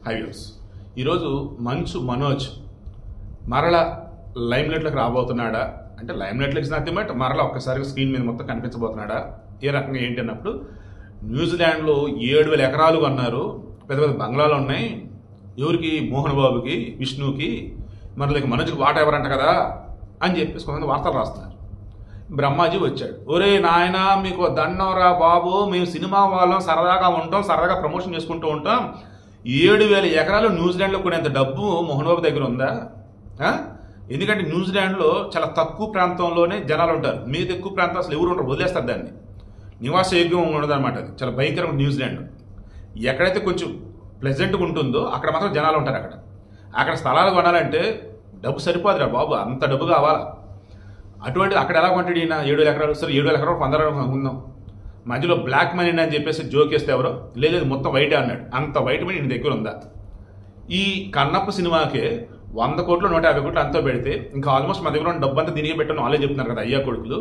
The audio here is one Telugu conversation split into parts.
హైవ్యూస్ ఈరోజు మంచు మనోజ్ మరల లైమ్లైట్లోకి రాబోతున్నాడా అంటే లైమ్లైట్లోకి నథింగ్ బట్ మరల ఒక్కసారిగా స్క్రీన్ మీద మొత్తం కనిపించబోతున్నాడా ఏ రకంగా ఏంటి అన్నప్పుడు న్యూజిలాండ్లో 7,000 ఎకరాలు అన్నారు, పెద్ద పెద్ద బంగ్లాలు ఉన్నాయి. ఎవరికి? మోహన్ బాబుకి, విష్ణుకి, మరి మనోజ్కి వాటా ఎవరంట కదా అని చెప్పేసి కొంతమంది వార్తలు రాస్తున్నారు. బ్రహ్మాజీ వచ్చాడు, ఒరే నాయన మీకు దండంరా బాబు, మేము సినిమా వాళ్ళం సరదాగా ఉంటాం, సరదాగా ప్రమోషన్ చేసుకుంటూ ఉంటాం. 7,000 ఎకరాలు న్యూజిలాండ్లో కొనేంత డబ్బు మోహన్ బాబు దగ్గర ఉందా? ఎందుకంటే న్యూజిలాండ్లో చాలా తక్కువ ప్రాంతంలోనే జనాలు ఉంటారు, మిగతా ఎక్కువ ప్రాంతం అసలు ఎవరు ఉంటారు, వదిలేస్తారు దాన్ని. నివాస యోగ్యం ఉండదు అనమాట. అది చాలా భయంకరంగా న్యూజిలాండ్. ఎక్కడైతే కొంచెం ప్లెజెంట్గా ఉంటుందో అక్కడ మాత్రం జనాలు ఉంటారు. అక్కడ స్థలాలు కొనాలంటే డబ్బు సరిపోదురా బాబు, అంత డబ్బు కావాలా. అటువంటి అక్కడ ఎలా కొంటాడు ఈయన? 7,000 ఎకరాలు. సరే 7,000 ఎకరాలు 15 ఉందాం, మధ్యలో బ్లాక్ మనీ అని చెప్పేసి జోకేస్తే ఎవరో లేదు మొత్తం వైటే అన్నాడు. అంత వైట్ మనీ ఈయన దగ్గర ఉందా? ఈ కన్నప్ప సినిమాకే 100 కోట్లు 150 కోట్లు అంతా పెడితే ఇంకా ఆల్మోస్ట్ మా దగ్గర ఉన్న డబ్బు అంతా దీనికి పెట్టాను వాళ్ళే చెప్తున్నారు కదా అయ్యా కొడుకులు.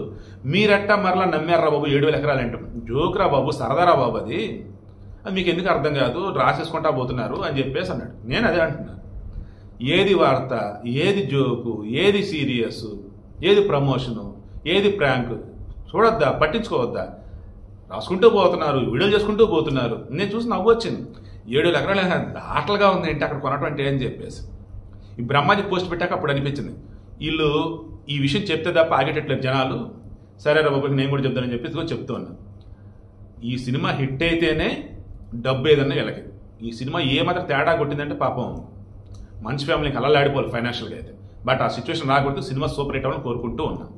మీరెట్టా మరలా నమ్మారా బాబు 7,000 ఎకరాలు అంటే? జోకురా బాబు, సరదారా బాబు, అది మీకు ఎందుకు అర్థం కాదు, రాసేసుకుంటా పోతున్నారు అని చెప్పేసి అన్నాడు. నేను అదే అంటున్నాను, ఏది వార్త, ఏది జోకు, ఏది సీరియస్, ఏది ప్రమోషను, ఏది ప్రాంక్ చూడొద్దా, పట్టించుకోవద్దా? రాసుకుంటూ పోతున్నారు, వీడియోలు చేసుకుంటూ పోతున్నారు. నేను చూసి నవ్వు వచ్చింది. 7,000 ఎకరాలు ఆటలుగా ఉంది ఏంటి అక్కడ కొనటువంటి అని చెప్పేసి. ఈ బ్రహ్మాజీ పోస్ట్ పెట్టాక అప్పుడు అనిపించింది, వీళ్ళు ఈ విషయం చెప్తే తప్ప ఆగేటట్లేదు జనాలు. సరే రా బాబుకి నేను కూడా చెప్తానని చెప్పేసి చెప్తూ ఉన్నాను. ఈ సినిమా హిట్ అయితేనే డబ్బు ఏదన్నా వీళ్ళకి. ఈ సినిమా ఏమాత్రం తేడా కొట్టిందంటే పాపం మంచి ఫ్యామిలీకి అలా ఆడిపోవాలి ఫైనాన్షియల్గా అయితే. బట్ ఆ సిచ్యువేషన్ రాకూడదు. సినిమా సూపర్ హిట్ అవ్వాలని కోరుకుంటూ ఉన్నాను.